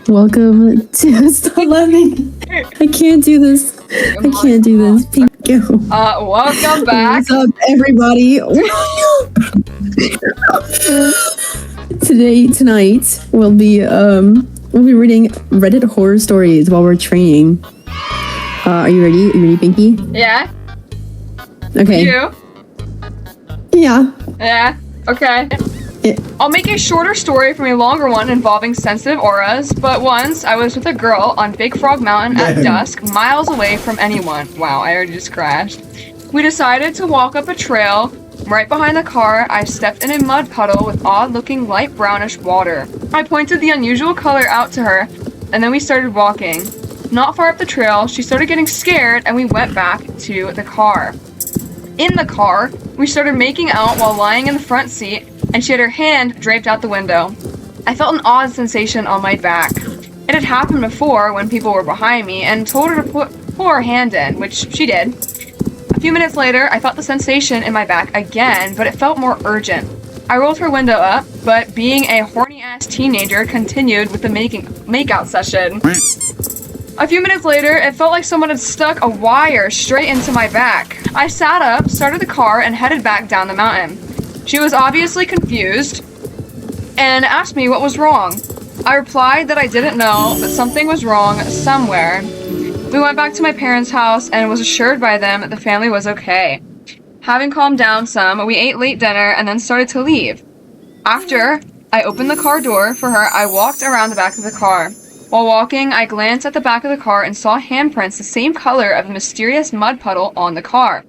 Welcome to Stop Laughing. I can't do this. I can't do this. Pinko. Welcome back. What's up, everybody? Tonight we'll be reading Reddit horror stories while we're training. Are you ready? Are you ready, Pinky? Yeah. Okay. You? Yeah. Yeah. Okay. I'll make a shorter story from a longer one involving sensitive auras, but once I was with a girl on Big Frog Mountain at dusk, miles away from anyone. Wow, I already just crashed. We decided to walk up a trail. Right behind the car, I stepped in a mud puddle with odd-looking light brownish water. I pointed the unusual color out to her, and then we started walking. Not far up the trail, she started getting scared, and we went back to the car. In the car, we started making out while lying in the front seat, and she had her hand draped out the window. I felt an odd sensation on my back. It had happened before when people were behind me and told her to pull her hand in, which she did. A few minutes later, I felt the sensation in my back again, but it felt more urgent. I rolled her window up, but being a horny-ass teenager, continued with the make-out session. A few minutes later, it felt like someone had stuck a wire straight into my back. I sat up, started the car, and headed back down the mountain. She was obviously confused and asked me what was wrong. I replied that I didn't know, but something was wrong somewhere. We went back to my parents' house and was assured by them that the family was okay. Having calmed down some, we ate late dinner and then started to leave. After I opened the car door for her, I walked around the back of the car. While walking, I glanced at the back of the car and saw handprints the same color of the mysterious mud puddle on the car.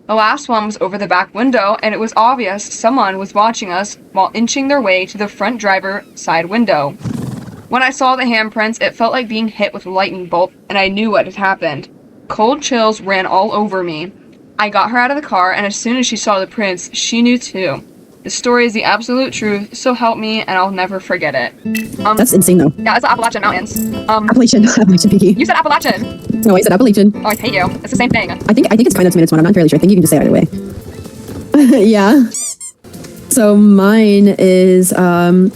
The last one was over the back window, and it was obvious someone was watching us while inching their way to the front driver's side window. When I saw the handprints, it felt like being hit with a lightning bolt, and I knew what had happened. Cold chills ran all over me. I got her out of the car, and as soon as she saw the prints, she knew too. The story is the absolute truth, so help me, and I'll never forget it. That's insane, though. Yeah, it's the Appalachian Mountains. Appalachian Pinky. You said Appalachian. No, I said Appalachian. Oh, I hate you. It's the same thing. I think it's kind of tomato. I'm not entirely sure. I think you can just say either way. Yeah. So mine is 10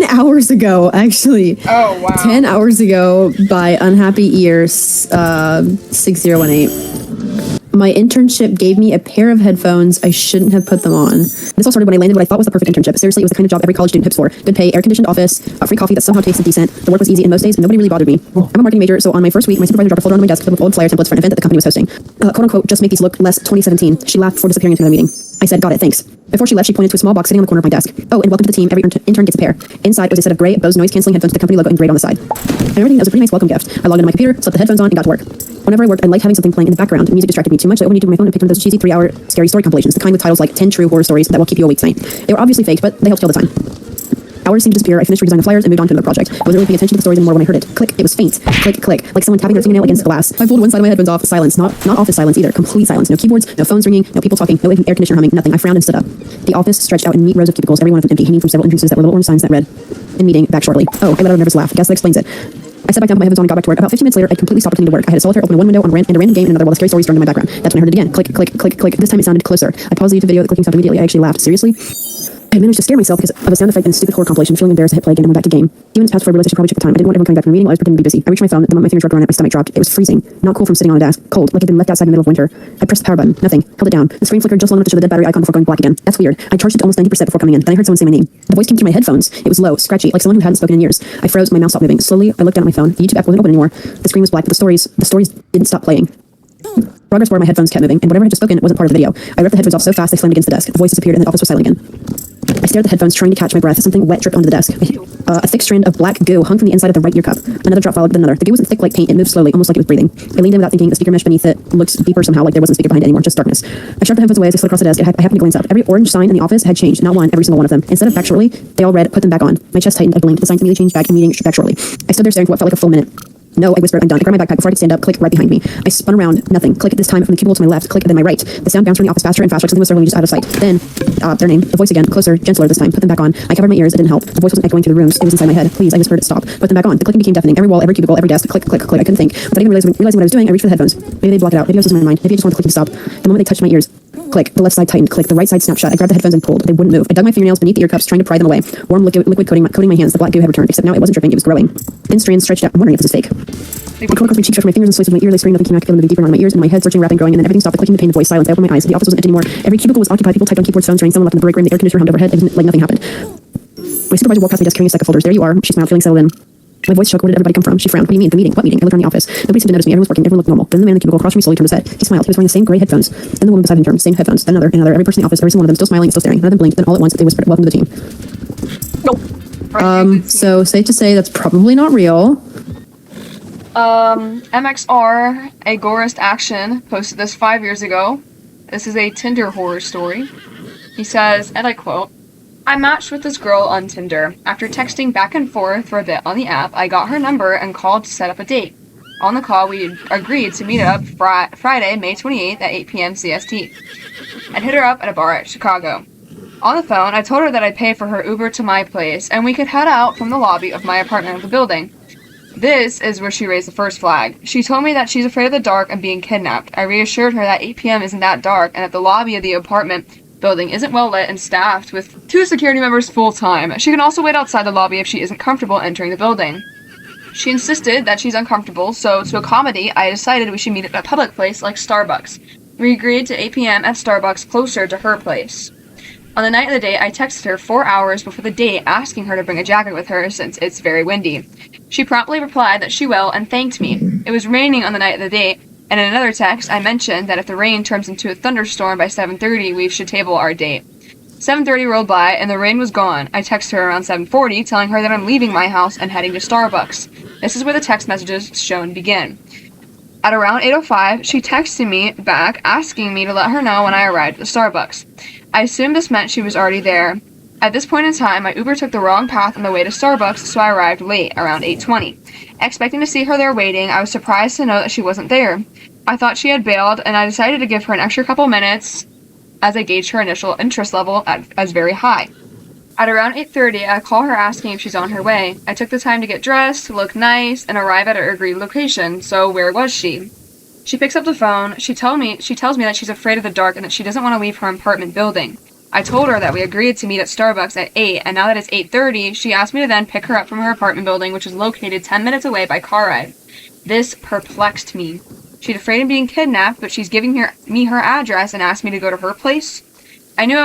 hours ago, actually. Oh, wow. 10 hours ago by Unhappy Ears 6018. My internship gave me a pair of headphones. I shouldn't have put them on. This all started when I landed what I thought was the perfect internship. Seriously, it was the kind of job every college student hopes for. Good pay, air-conditioned office, free coffee that somehow tasted decent. The work was easy, and most days, nobody really bothered me. I'm a marketing major, so on my first week, my supervisor dropped a folder on my desk filled with old flyer templates for an event that the company was hosting. Quote-unquote, just make these look less 2017. She laughed before disappearing into another meeting. I said, got it, thanks. Before she left, she pointed to a small box sitting on the corner of my desk. Oh, and welcome to the team. Every intern gets a pair. Inside was a set of gray Bose noise-canceling headphones with the company logo engraved on the side. I remember thinking that was a pretty nice welcome gift. I logged into my computer, slipped the headphones on, and got to work. Whenever I worked, I liked having something playing in the background. Music distracted me too much. I only needed my phone and picked one of those cheesy 3-hour scary story compilations, the kind with titles like 10 true horror stories that will keep you awake tonight. They were obviously faked, but they helped kill the time. Hours seemed to disappear. I finished redesigning the flyers and moved on to another project. I wasn't really paying attention to the stories anymore when I heard it. Click. It was faint. Click, click. Like someone tapping their fingernail against glass. I pulled one side of my headphones off. Silence. Not office silence either. Complete silence. No keyboards, no phones ringing, no people talking, no air conditioner humming, nothing. I frowned and stood up. The office stretched out in neat rows of cubicles, every one of them empty, hanging from several entrances that were little orange signs that read, "In meeting, back shortly." Oh, I let out a nervous laugh. Guess that explains it. I sat back down, put my headphones on, and got back to work. About 15 minutes later, I completely stopped pretending to work. I had a solitaire open in one window and a random game in another while the scary stories started in my background. That's when I heard it again. Click, click, click, click. This time it sounded closer. I paused the YouTube video. The clicking stopped immediately. I actually laughed. Seriously? I managed to scare myself because of a sound effect and a stupid horror compilation. Feeling embarrassed, I hit play again and went back to game. A few minutes passed before I realized I should probably check the time. I didn't want everyone coming back from the meeting while I was pretending to be busy. I reached my phone. The moment my fingers wrapped around it, my stomach dropped. It was freezing. Not cool from sitting on a desk. Cold, like I'd been left outside in the middle of winter. I pressed the power button. Nothing. Held it down. The screen flickered just long enough to show the dead battery icon before going black again. That's weird. I charged it to almost 90% before coming in. Then I heard someone say my name. The voice came through my headphones. It was low, scratchy, like someone who hadn't spoken in years. I froze. My mouth stopped moving. Slowly, I looked down at my phone. The YouTube app wasn't open anymore. The screen was black, but the stories didn't stop playing. Progress bar, my headphones kept moving, and whatever had just spoken wasn't part of the video. I ripped the headphones off so fast they slammed against the desk. The voice disappeared, and the office was silent again. I stared at the headphones, trying to catch my breath. Something wet dripped onto the desk. A thick strand of black goo hung from the inside of the right ear cup. Another drop followed with another. The goo wasn't thick like paint. It moved slowly, almost like it was breathing. I leaned in without thinking. The speaker mesh beneath it looked deeper somehow, like there wasn't a speaker behind it anymore, just darkness. I shoved the headphones away as I slid across the desk. I happened to glance up. Every orange sign in the office had changed. Not one, every single one of them. Instead of back shortly, they all read, put them back on. My chest tightened. I blinked. The signs immediately changed back and meeting back shortly. I stood there staring for what felt like a full minute. No, I whispered, I'm done. I grabbed my backpack before I could stand up. Click right behind me. I spun around. Nothing. Click this time from the cubicle to my left. Click then my right. The sound bounced from the office faster and faster. Something was circling just out of sight. Then, their name. The voice again. Closer. Gentler this time. Put them back on. I covered my ears. It didn't help. The voice wasn't echoing through the rooms. It was inside my head. Please, I whispered. Stop. Put them back on. The clicking became deafening. Every wall, every cubicle, every desk. Click, click, click. I couldn't think. Without even realizing what I was doing, I reached for the headphones. Maybe they blocked it out. Maybe I was losing my mind. Maybe I just wanted the clicking to stop. The moment they touched my ears, Click. The left side tightened. Click. The right side snapshot. I grabbed the headphones and pulled. They wouldn't move. I dug my fingernails beneath the ear cups, trying to pry them away. Warm liquid coating my hands. The black goo had returned, except now it wasn't dripping. It was growing. Thin strands stretched out. I'm wondering if this is fake. The cold across my cheek, stretched my fingers and slices of my ear. They screamed. Nothing came out. Feeling moving deeper into my ears and my head, searching, wrapping, growing, and then everything stopped. The clicking, the pain, the voice, silence. I opened my eyes. The office wasn't anymore. Every cubicle was occupied. People typed on keyboards, phones rang. Someone left in the break room. The air conditioner hummed overhead. Like nothing happened. My supervisor walked past my desk carrying a stack of folders. There you are. She smiled, feeling settled in. My voice shook. Where did everybody come from? She frowned. What do you mean? The meeting? What meeting? I looked around the office. Nobody seemed to notice me. Everyone was working. Everyone looked normal. Then the man in the cubicle across from me slowly turned his head. He smiled. He was wearing the same gray headphones. Then the woman beside him turned. Same headphones. Then another. Every person in the office, every single one of them, still smiling, still staring. None of them blinked. Then all at once, they whispered, "Welcome to the team." So safe to say that's probably not real. MXR, Agorist Action, posted this 5 years ago. This is a Tinder horror story. He says, and I quote, "I matched with this girl on Tinder. After texting back and forth for a bit on the app, I got her number and called to set up a date. On the call, we agreed to meet up Friday, May 28th at 8 p.m. CST. I'd hit her up at a bar at Chicago. On the phone, I told her that I'd pay for her Uber to my place, and we could head out from the lobby of my apartment of the building. This is where she raised the first flag. She told me that she's afraid of the dark and being kidnapped. I reassured her that 8 p.m. isn't that dark, and that the lobby of the apartment building isn't well lit and staffed with 2 security members full-time. She can also wait outside the lobby if she isn't comfortable entering the building. She insisted that she's uncomfortable, so to accommodate, I decided we should meet at a public place like Starbucks. We agreed to 8 p.m. at Starbucks closer to her place. On the night of the date, I texted her 4 hours before the date asking her to bring a jacket with her since it's very windy. She promptly replied that she will and thanked me. It was raining on the night of the date, and in another text, I mentioned that if the rain turns into a thunderstorm by 7:30, we should table our date. 7:30 rolled by, and the rain was gone. I texted her around 7:40, telling her that I'm leaving my house and heading to Starbucks. This is where the text messages shown begin. At around 8:05, she texted me back asking me to let her know when I arrived at the Starbucks. I assumed this meant she was already there. At this point in time, my Uber took the wrong path on the way to Starbucks, so I arrived late, around 8:20. Expecting to see her there waiting, I was surprised to know that she wasn't there. I thought she had bailed, and I decided to give her an extra couple minutes as I gauged her initial interest level as very high. At around 8:30, I call her asking if she's on her way. I took the time to get dressed, look nice, and arrive at her agreed location, so where was she? She picks up the phone. She tells me that she's afraid of the dark and that she doesn't want to leave her apartment building. I told her that we agreed to meet at Starbucks at 8, and now that it's 8:30, she asked me to then pick her up from her apartment building, which is located 10 minutes away by car ride. This perplexed me. She's afraid of being kidnapped, but she's giving me her address and asked me to go to her place. She knew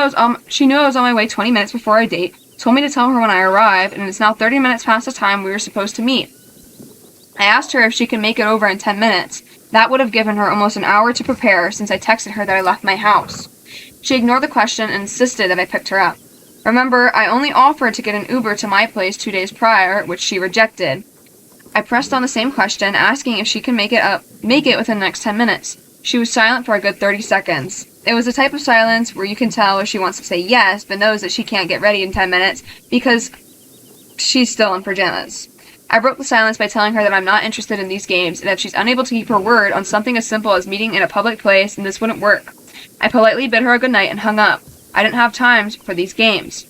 I was on my way 20 minutes before our date, told me to tell her when I arrived, and it's now 30 minutes past the time we were supposed to meet. I asked her if she could make it over in 10 minutes. That would have given her almost an hour to prepare since I texted her that I left my house. She ignored the question and insisted that I picked her up. Remember, I only offered to get an Uber to my place 2 days prior, which she rejected. I pressed on the same question, asking if she could make it within the next 10 minutes. She was silent for a good 30 seconds. It was the type of silence where you can tell if she wants to say yes, but knows that she can't get ready in 10 minutes because she's still in pajamas. I broke the silence by telling her that I'm not interested in these games, and if she's unable to keep her word on something as simple as meeting in a public place, then this wouldn't work. I politely bid her a good night and hung up. I didn't have time for these games.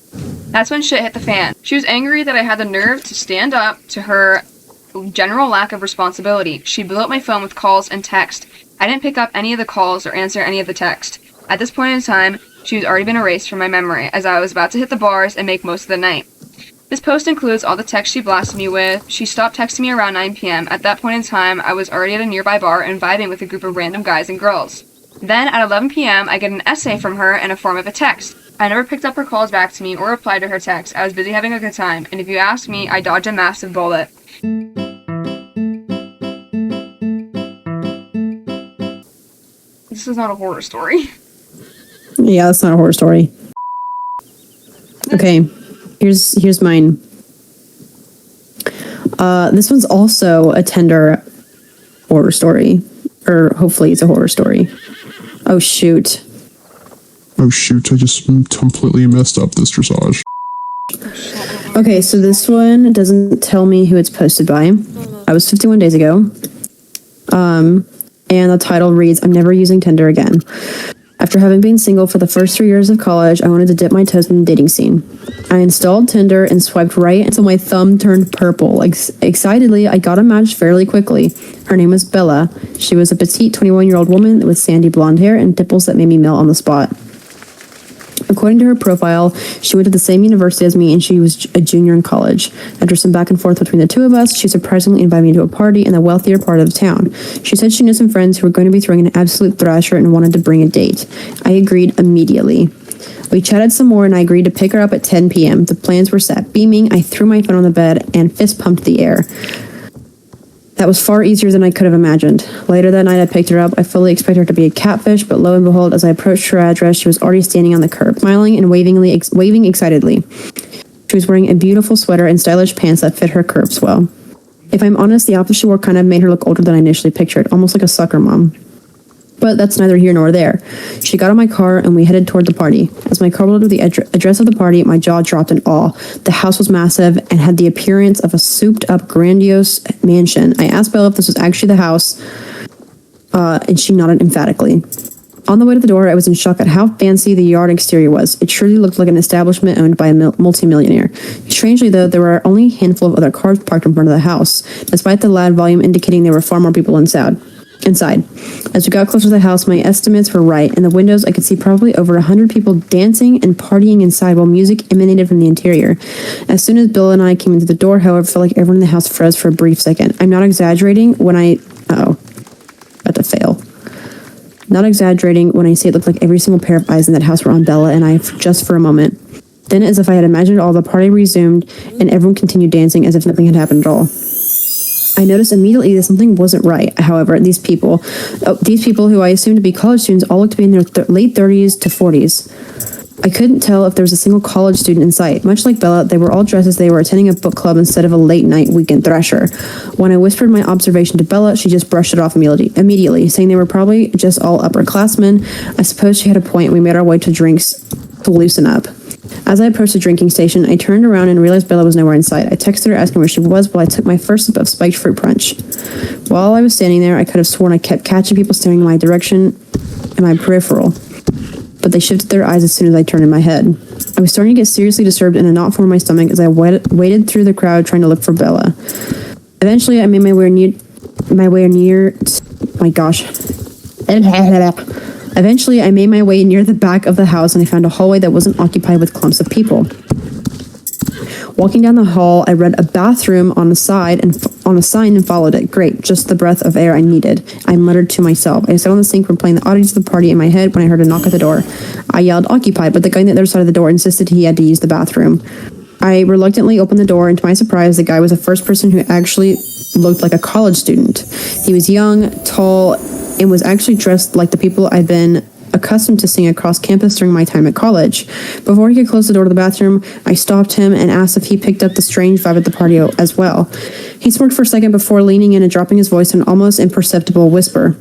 That's when shit hit the fan. She was angry that I had the nerve to stand up to her general lack of responsibility. She blew up my phone with calls and text. I didn't pick up any of the calls or answer any of the text. At this point in time, she was already been erased from my memory, as I was about to hit the bars and make most of the night. This post includes all the texts she blasted me with. She stopped texting me around 9 p.m. At that point in time, I was already at a nearby bar and vibing with a group of random guys and girls. Then, at 11 p.m., I get an essay from her in a form of a text. I never picked up her calls back to me or replied to her text. I was busy having a good time, and if you ask me, I dodged a massive bullet. This is not a horror story. Yeah, that's not a horror story. Okay, here's mine. This one's also a Tinder horror story, or hopefully it's a horror story. Oh shoot, I just completely messed up this dressage. Okay, so this one doesn't tell me who it's posted by. I was 51 days ago. And the title reads, "I'm never using Tinder again." After having been single for the first 3 years of college, I wanted to dip my toes in the dating scene. I installed Tinder and swiped right until my thumb turned purple. Excitedly, I got a match fairly quickly. Her name was Bella. She was a petite 21-year-old woman with sandy blonde hair and dimples that made me melt on the spot. According to her profile, she went to the same university as me and she was a junior in college. After some back and forth between the two of us, she surprisingly invited me to a party in the wealthier part of the town. She said she knew some friends who were going to be throwing an absolute thrasher and wanted to bring a date. I agreed immediately. We chatted some more and I agreed to pick her up at 10 p.m. The plans were set. Beaming, I threw my phone on the bed and fist pumped the air. That was far easier than I could have imagined. Later that night, I picked her up. I fully expected her to be a catfish, but lo and behold, as I approached her address, she was already standing on the curb, smiling and waving excitedly. She was wearing a beautiful sweater and stylish pants that fit her curves well. If I'm honest, the outfit she wore kind of made her look older than I initially pictured, almost like a sucker mom. But that's neither here nor there. She got in my car and we headed toward the party. As my car rolled up with the address of the party, my jaw dropped in awe. The house was massive and had the appearance of a souped-up, grandiose mansion. I asked Bella if this was actually the house, and she nodded emphatically. On the way to the door, I was in shock at how fancy the yard exterior was. It truly looked like an establishment owned by a multimillionaire. Strangely, though, there were only a handful of other cars parked in front of the house, despite the loud volume indicating there were far more people inside. As we got closer to the house, my estimates were right. In the windows, I could see probably over 100 people dancing and partying inside while music emanated from the interior. As soon as Bill and I came into the door, however, it felt like everyone in the house froze for a brief second. I'm not exaggerating when I... about to fail. Not exaggerating when I say it looked like every single pair of eyes in that house were on Bella and I just for a moment. Then, as if I had imagined it all, the party resumed and everyone continued dancing as if nothing had happened at all. I noticed immediately that something wasn't right. However, these people who I assumed to be college students all looked to be in their late 30s to 40s. I couldn't tell if there was a single college student in sight. Much like Bella, they were all dressed as they were attending a book club instead of a late-night weekend thrasher. When I whispered my observation to Bella, she just brushed it off immediately, saying they were probably just all upperclassmen. I suppose she had a point. We made our way to drinks to loosen up. As I approached the drinking station, I turned around and realized Bella was nowhere in sight. I texted her asking where she was while I took my first sip of spiked fruit punch. While I was standing there, I could have sworn I kept catching people staring in my direction in my peripheral, but they shifted their eyes as soon as I turned in my head. I was starting to get seriously disturbed and a knot formed in my stomach as I waded through the crowd trying to look for Bella. Eventually, I made my way near... Eventually, I made my way near the back of the house and I found a hallway that wasn't occupied with clumps of people. Walking down the hall, I read a bathroom on a sign and followed it. Great, just the breath of air I needed. I muttered to myself. I sat on the sink replaying the audience of the party in my head when I heard a knock at the door. I yelled, "Occupied," but the guy on the other side of the door insisted he had to use the bathroom. I reluctantly opened the door, and to my surprise, the guy was the first person who actually looked like a college student. He was young, tall, and was actually dressed like the people I'd been accustomed to seeing across campus during my time at college. Before he could close the door to the bathroom, I stopped him and asked if he picked up the strange vibe at the party as well. He smirked for a second before leaning in and dropping his voice in an almost imperceptible whisper.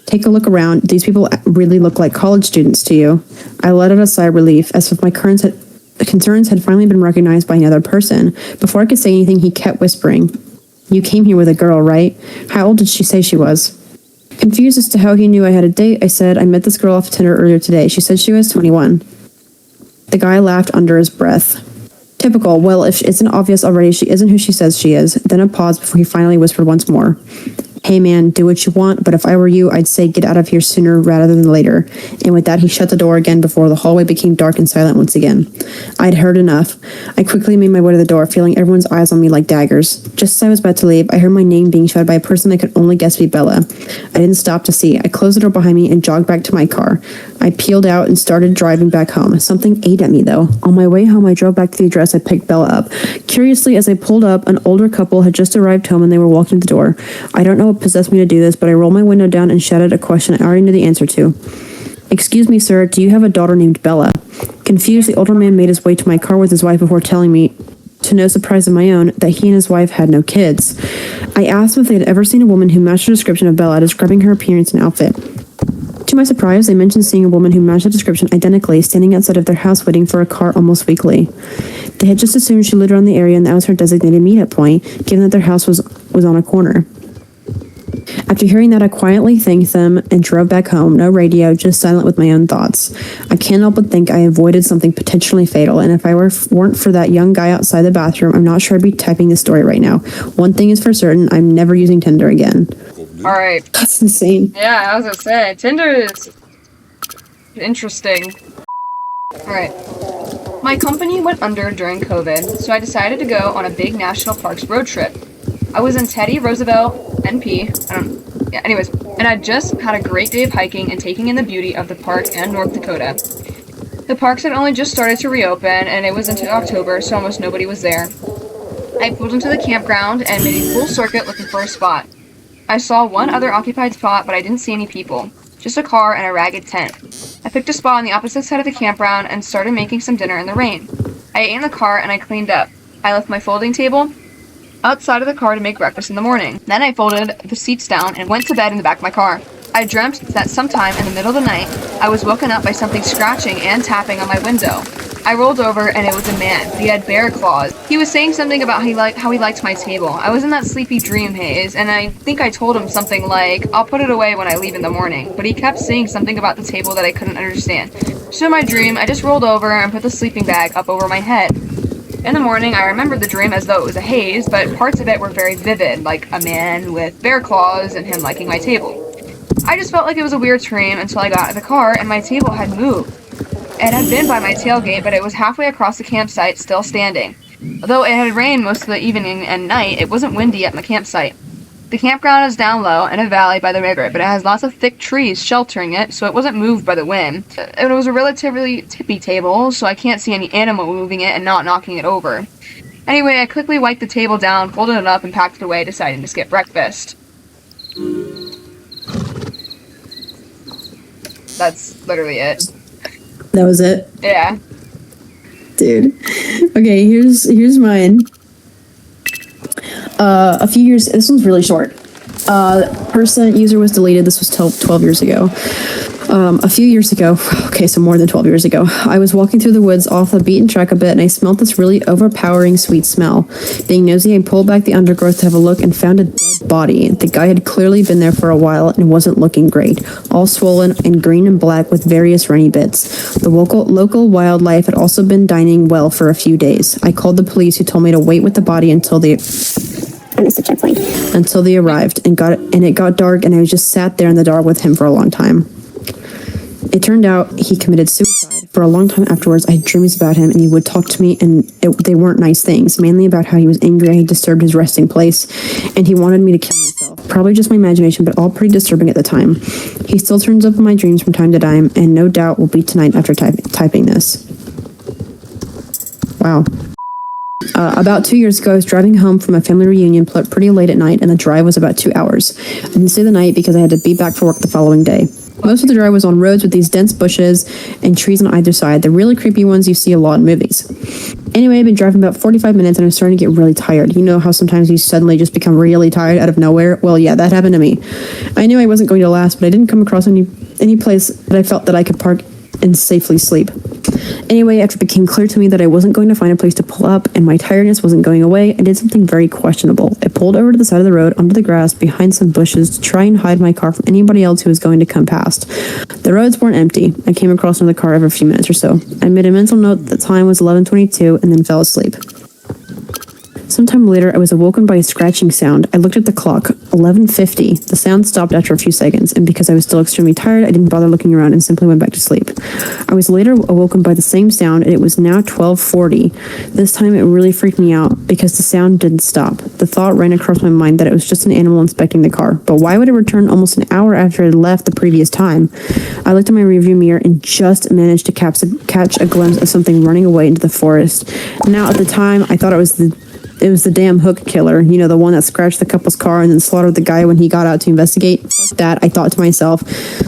"Take a look around. These people really look like college students to you." I let out a sigh of relief, as if my concerns had finally been recognized by another person. Before I could say anything, he kept whispering, "You came here with a girl, right? How old did she say she was?" Confused as to how he knew I had a date, I said, "I met this girl off Tinder earlier today. She said she was 21. The guy laughed under his breath. Typical. Well, if it's not obvious already she isn't who she says she is. Then a pause before he finally whispered once more. "Hey man, do what you want, but if I were you, I'd say get out of here sooner rather than later." And with that, he shut the door again before the hallway became dark and silent once again. I'd heard enough. I quickly made my way to the door, feeling everyone's eyes on me like daggers. Just as I was about to leave, I heard my name being shouted by a person I could only guess to be Bella. I didn't stop to see. I closed the door behind me and jogged back to my car. I peeled out and started driving back home. Something ate at me, though. On my way home, I drove back to the address I picked Bella up. Curiously, as I pulled up, an older couple had just arrived home and they were walking to the door. I don't know what possessed me to do this, but I rolled my window down and shouted a question I already knew the answer to. "Excuse me, sir, do you have a daughter named Bella?" Confused, the older man made his way to my car with his wife before telling me, to no surprise of my own, that he and his wife had no kids. I asked them if they had ever seen a woman who matched the description of Bella, describing her appearance and outfit. To my surprise, they mentioned seeing a woman who matched the description identically, standing outside of their house waiting for a car almost weekly. They had just assumed she lived around the area and that was her designated meetup point, given that their house was on a corner. After hearing that, I quietly thanked them and drove back home. No radio, just silent with my own thoughts. I can't help but think I avoided something potentially fatal, and if I weren't for that young guy outside the bathroom, I'm not sure I'd be typing this story right now. One thing is for certain, I'm never using Tinder again. All right. That's insane. Yeah, I was gonna say, Tinder is interesting. All right. My company went under during COVID, so I decided to go on a big national parks road trip. I was in Teddy Roosevelt, NP, anyways, and I just had a great day of hiking and taking in the beauty of the park and North Dakota. The parks had only just started to reopen, and it was into October, so almost nobody was there. I pulled into the campground and made a full circuit looking for a spot. I saw one other occupied spot, but I didn't see any people. Just a car and a ragged tent. I picked a spot on the opposite side of the campground and started making some dinner in the rain. I ate in the car and I cleaned up. I left my folding table outside of the car to make breakfast in the morning. Then I folded the seats down and went to bed in the back of my car. I dreamt that sometime in the middle of the night, I was woken up by something scratching and tapping on my window. I rolled over and it was a man. He had bear claws. He was saying something about how he liked my table. I was in that sleepy dream haze, and I think I told him something like, I'll put it away when I leave in the morning. But he kept saying something about the table that I couldn't understand. So in my dream, I just rolled over and put the sleeping bag up over my head. In the morning, I remembered the dream as though it was a haze, but parts of it were very vivid, like a man with bear claws and him liking my table. I just felt like it was a weird dream until I got in the car and my table had moved. It had been by my tailgate, but it was halfway across the campsite, still standing. Although it had rained most of the evening and night, it wasn't windy at my campsite. The campground is down low in a valley by the river, but it has lots of thick trees sheltering it, so it wasn't moved by the wind. It was a relatively tippy table, so I can't see any animal moving it and not knocking it over. Anyway, I quickly wiped the table down, folded it up, and packed it away, deciding to skip breakfast. That's literally it. That was it? Yeah. Dude. Okay, here's mine. A few years, this one's really short. User was deleted. This was 12 years ago. A few years ago, okay, so more than 12 years ago, I was walking through the woods off the beaten track a bit, and I smelled this really overpowering sweet smell. Being nosy, I pulled back the undergrowth to have a look and found a dead body. The guy had clearly been there for a while and wasn't looking great, all swollen and green and black with various runny bits. The local wildlife had also been dining well for a few days. I called the police, who told me to wait with the body until they arrived, and it got dark, and I just sat there in the dark with him for a long time. It turned out he committed suicide. For a long time afterwards, I had dreams about him, and he would talk to me, and they weren't nice things, mainly about how he was angry I had disturbed his resting place, and he wanted me to kill myself. Probably just my imagination, but all pretty disturbing at the time. He still turns up in my dreams from time to time, and no doubt will be tonight after typing this. Wow. About 2 years ago, I was driving home from a family reunion pretty late at night, and the drive was about 2 hours. I didn't stay the night because I had to be back for work the following day. Most of the drive was on roads with these dense bushes and trees on either side, the really creepy ones you see a lot in movies. Anyway, I'd been driving about 45 minutes and I was starting to get really tired. You know how sometimes you suddenly just become really tired out of nowhere? Well, yeah, that happened to me. I knew I wasn't going to last, but I didn't come across any place that I felt that I could park and safely sleep. Anyway, after it became clear to me that I wasn't going to find a place to pull up and my tiredness wasn't going away, I did something very questionable. I pulled over to the side of the road onto the grass behind some bushes to try and hide my car from anybody else who was going to come past. The roads weren't empty. I came across another car every few minutes or so. I made a mental note that the time was 11:22 and then fell asleep. Sometime later, I was awoken by a scratching sound. I looked at the clock, 11:50. The sound stopped after a few seconds, and because I was still extremely tired, I didn't bother looking around and simply went back to sleep. I was later awoken by the same sound, and it was now 12:40. This time, it really freaked me out because the sound didn't stop. The thought ran across my mind that it was just an animal inspecting the car, but why would it return almost an hour after it had left the previous time? I looked in my rearview mirror and just managed to catch a glimpse of something running away into the forest. Now, at the time, I thought it was the damn hook killer, you know, the one that scratched the couple's car and then slaughtered the guy when he got out to investigate. Fuck that, I thought to myself.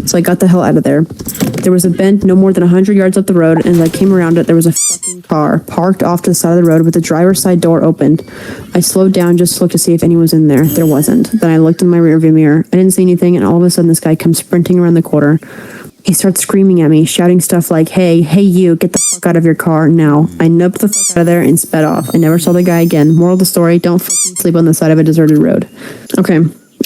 So I got the hell out of there. There was a bend no more than 100 yards up the road, and as I came around it, there was a fucking car parked off to the side of the road with the driver's side door opened. I slowed down just to look to see if anyone was in there. There wasn't. Then I looked in my rearview mirror. I didn't see anything, and all of a sudden this guy comes sprinting around the corner. He starts screaming at me, shouting stuff like, hey you, get the fuck out of your car now. I noped the fuck out of there and sped off. I never saw the guy again. Moral of the story, don't fucking sleep on the side of a deserted road. Okay,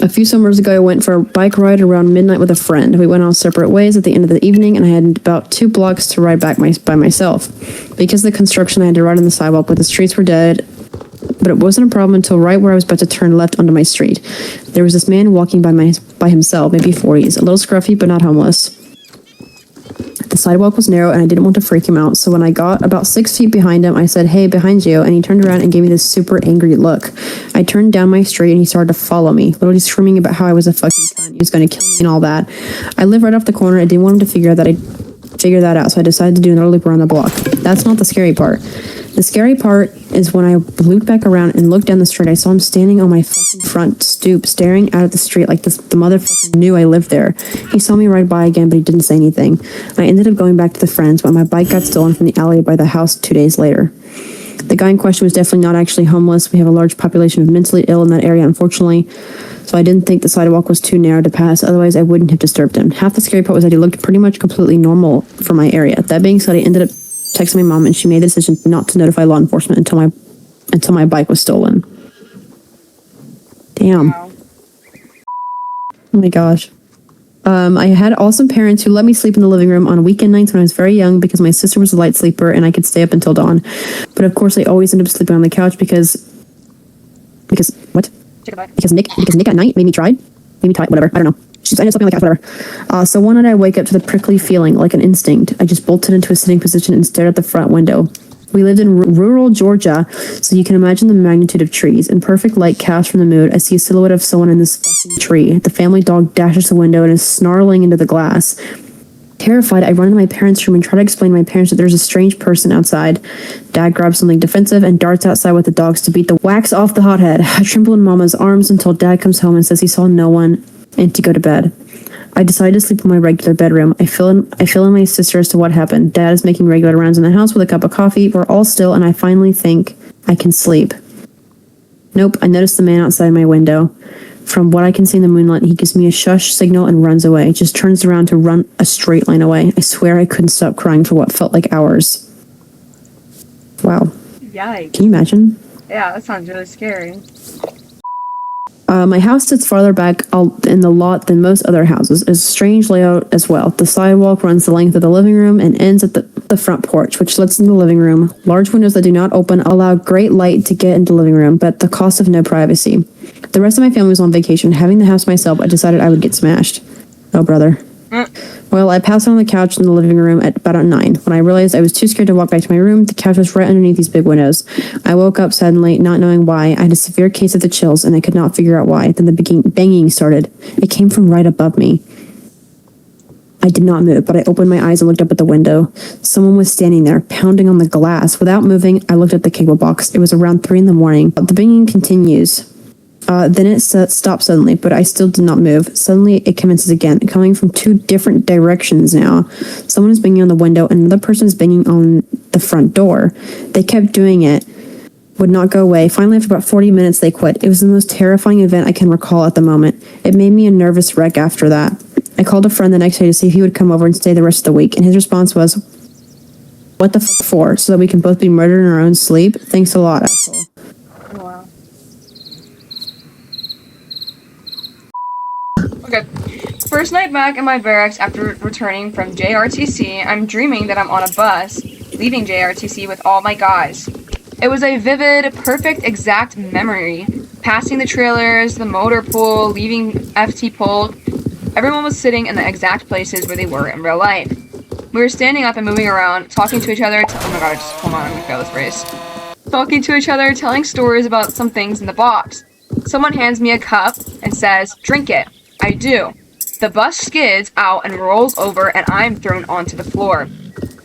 A few summers ago, I went for a bike ride around midnight with a friend. We went our separate ways at the end of the evening, and I had about 2 blocks to ride back by myself. Because of the construction, I had to ride on the sidewalk, but the streets were dead. But it wasn't a problem until right where I was about to turn left onto my street. There was this man walking by himself, maybe 40s, a little scruffy, but not homeless. The sidewalk was narrow, and I didn't want to freak him out, so when I got about 6 feet behind him, I said, "Hey, behind you," and he turned around and gave me this super angry look. I turned down my street, and he started to follow me, literally screaming about how I was a fucking cunt, he was going to kill me and all that. I live right off the corner. I didn't want him to figure that out, so I decided to do another loop around the block. That's not the scary part. The scary part is when I looped back around and looked down the street, I saw him standing on my fucking front stoop, staring out at the street like the motherfucker knew I lived there. He saw me ride by again, but he didn't say anything. I ended up going back to the friends, but my bike got stolen from the alley by the house 2 days later. The guy in question was definitely not actually homeless. We have a large population of mentally ill in that area, unfortunately, so I didn't think the sidewalk was too narrow to pass, otherwise I wouldn't have disturbed him. Half the scary part was that he looked pretty much completely normal for my area. That being said, I ended up texting my mom, and she made the decision not to notify law enforcement until my bike was stolen. Damn. Wow. Oh my gosh. I had awesome parents who let me sleep in the living room on weekend nights when I was very young because my sister was a light sleeper and I could stay up until dawn. But of course, I always ended up sleeping on the couch because what? Because Nick at night made me tired, whatever. I don't know. I ended up sleeping on the couch, whatever. So one night I wake up to the prickly feeling, like an instinct. I just bolted into a sitting position and stared at the front window. We lived in rural Georgia, so you can imagine the magnitude of trees. In perfect light cast from the moon, I see a silhouette of someone in this fucking tree. The family dog dashes the window and is snarling into the glass. Terrified, I run into my parents' room and try to explain to my parents that there's a strange person outside. Dad grabs something defensive and darts outside with the dogs to beat the wax off the hothead. I tremble in Mama's arms until Dad comes home and says he saw no one and to go to bed. I decided to sleep in my regular bedroom. I fill in my sister as to what happened. Dad is making regular rounds in the house with a cup of coffee. We're all still, and I finally think I can sleep. Nope, I notice the man outside my window. From what I can see in the moonlight, he gives me a shush signal and runs away. Just turns around to run a straight line away. I swear I couldn't stop crying for what felt like hours. Wow. Yikes. Can you imagine? Yeah, that sounds really scary. My house sits farther back in the lot than most other houses. It's a strange layout as well. The sidewalk runs the length of the living room and ends at the front porch, which lets in the living room. Large windows that do not open allow great light to get into the living room, but at the cost of no privacy. The rest of my family was on vacation. Having the house myself, I decided I would get smashed. Oh, brother. Well, I passed out on the couch in the living room at about 9. When I realized I was too scared to walk back to my room, the couch was right underneath these big windows. I woke up suddenly, not knowing why. I had a severe case of the chills, and I could not figure out why. Then the banging started. It came from right above me. I did not move, but I opened my eyes and looked up at the window. Someone was standing there, pounding on the glass. Without moving, I looked at the cable box. It was around 3 a.m. The banging continues. Then it stopped suddenly, but I still did not move. Suddenly, it commences again, coming from 2 different directions now. Someone is banging on the window, and another person is banging on the front door. They kept doing it, would not go away. Finally, after about 40 minutes, they quit. It was the most terrifying event I can recall at the moment. It made me a nervous wreck after that. I called a friend the next day to see if he would come over and stay the rest of the week, and his response was, "What the fuck for? So that we can both be murdered in our own sleep? Thanks a lot, asshole." Wow. Okay. First night back in my barracks after returning from JRTC, I'm dreaming that I'm on a bus, leaving JRTC with all my guys. It was a vivid, perfect, exact memory. Passing the trailers, the motor pool, leaving FT Polk. Everyone was sitting in the exact places where they were in real life. We were standing up and moving around, talking to each other. Oh my god, hold on, I'm gonna fail this race. Talking to each other, telling stories about some things in the box. Someone hands me a cup and says, "Drink it." I do. The bus skids out and rolls over, and I'm thrown onto the floor.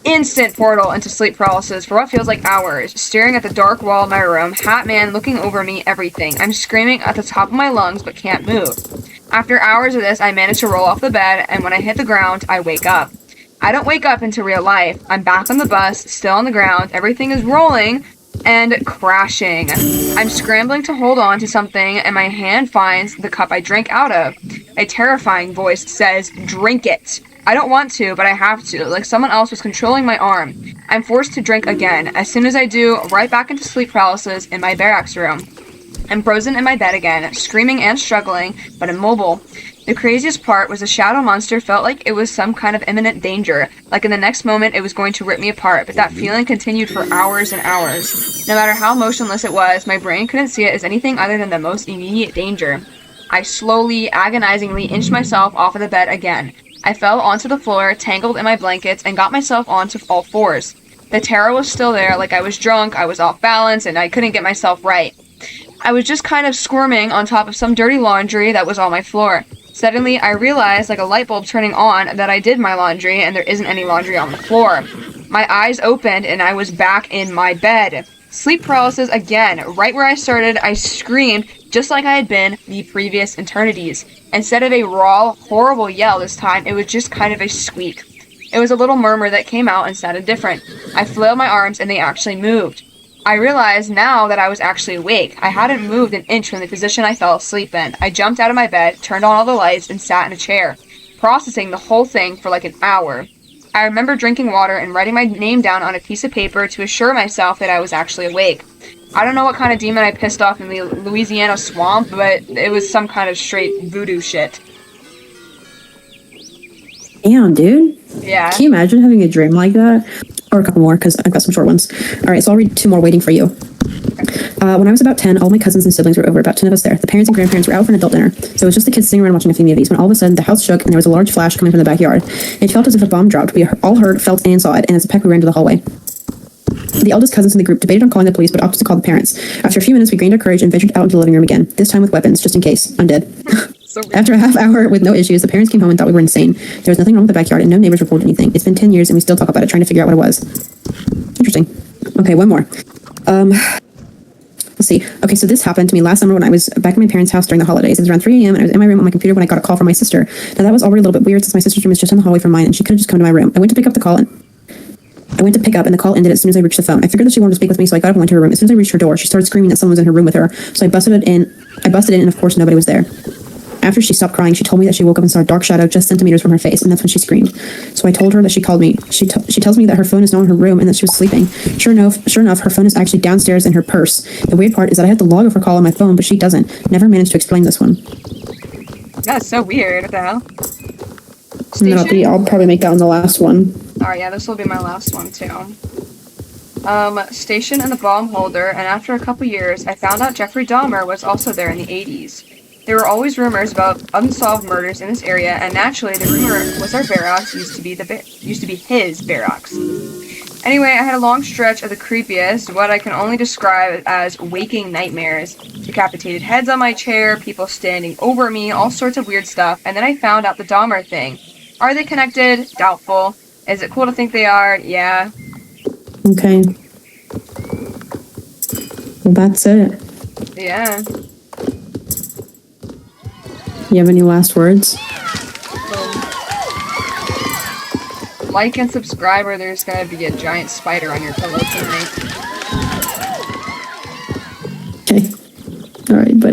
Instant portal into sleep paralysis for what feels like hours, staring at the dark wall of my room, Hat Man looking over me, everything. I'm screaming at the top of my lungs, but can't move. After hours of this, I manage to roll off the bed, and when I hit the ground, I wake up. I don't wake up into real life. I'm back on the bus, still on the ground, everything is rolling and crashing. I'm scrambling to hold on to something, and my hand finds the cup I drank out of. A terrifying voice says, "Drink it." I don't want to, but I have to, like someone else was controlling my arm. I'm forced to drink again. As soon as I do, right back into sleep paralysis in my barracks room. I'm frozen in my bed again, screaming and struggling, but immobile. The craziest part was the shadow monster felt like it was some kind of imminent danger, like in the next moment it was going to rip me apart, but that feeling continued for hours and hours. No matter how motionless it was, my brain couldn't see it as anything other than the most immediate danger. I slowly, agonizingly inched myself off of the bed again. I fell onto the floor, tangled in my blankets, and got myself onto all fours. The terror was still there, like I was drunk, I was off balance, and I couldn't get myself right. I was just kind of squirming on top of some dirty laundry that was on my floor. Suddenly, I realized, like a light bulb turning on, that I did my laundry and there isn't any laundry on the floor. My eyes opened and I was back in my bed. Sleep paralysis again. Right where I started, I screamed just like I had been the previous eternities. Instead of a raw, horrible yell this time, it was just kind of a squeak. It was a little murmur that came out and sounded different. I flailed my arms and they actually moved. I realized now that I was actually awake. I hadn't moved an inch from the position I fell asleep in. I jumped out of my bed, turned on all the lights, and sat in a chair, processing the whole thing for like an hour. I remember drinking water and writing my name down on a piece of paper to assure myself that I was actually awake. I don't know what kind of demon I pissed off in the Louisiana swamp, but it was some kind of straight voodoo shit. Damn, dude. Yeah. Can you imagine having a dream like that? Or a couple more, because I've got some short ones. All right, so I'll read 2 more waiting for you. When I was about 10, all my cousins and siblings were over, about 10 of us there. The parents and grandparents were out for an adult dinner, so it was just the kids sitting around watching a few movies, when all of a sudden the house shook and there was a large flash coming from the backyard. It felt as if a bomb dropped. We all heard, felt, and saw it, and as a pack we ran to the hallway. The eldest cousins in the group debated on calling the police, but opted to call the parents. After a few minutes, we gained our courage and ventured out into the living room again, this time with weapons, just in case. Undead. So After a half hour with no issues, the parents came home and thought we were insane. There was nothing wrong with the backyard, and no neighbors reported anything. It's been 10 years, and we still talk about it, trying to figure out what it was. Interesting. Okay, one more. Let's see. Okay, so this happened to me last summer when I was back at my parents' house during the holidays. It was around 3 a.m. and I was in my room on my computer when I got a call from my sister. Now that was already a little bit weird since my sister's room is just in the hallway from mine, and she could have just come to my room. I went to pick up, and the call ended as soon as I reached the phone. I figured that she wanted to speak with me, so I got up and went to her room. As soon as I reached her door, she started screaming that someone was in her room with her. So I busted in, and of course nobody was there. After she stopped crying, she told me that she woke up and saw a dark shadow just centimeters from her face, and that's when she screamed. So I told her that she called me. She tells me that her phone is not in her room and that she was sleeping. Sure enough, her phone is actually downstairs in her purse. The weird part is that I have the log of her call on my phone, but she doesn't. Never managed to explain this one. that's so weird. What the hell? No, I'll probably make that one the last one. Alright, yeah, this will be my last one too. Stationed in the bomb holder, and after a couple years, I found out Jeffrey Dahmer was also there in the 80s. There were always rumors about unsolved murders in this area, and naturally, the rumor was our barracks used to be his barracks. Anyway, I had a long stretch of the creepiest, what I can only describe as waking nightmares. Decapitated heads on my chair, people standing over me, all sorts of weird stuff, and then I found out the Dahmer thing. Are they connected? Doubtful. Is it cool to think they are? Yeah. Okay. Well, that's it. Yeah. You have any last words? Like and subscribe, or there's gonna be a giant spider on your pillow tonight. Okay. All right, bye.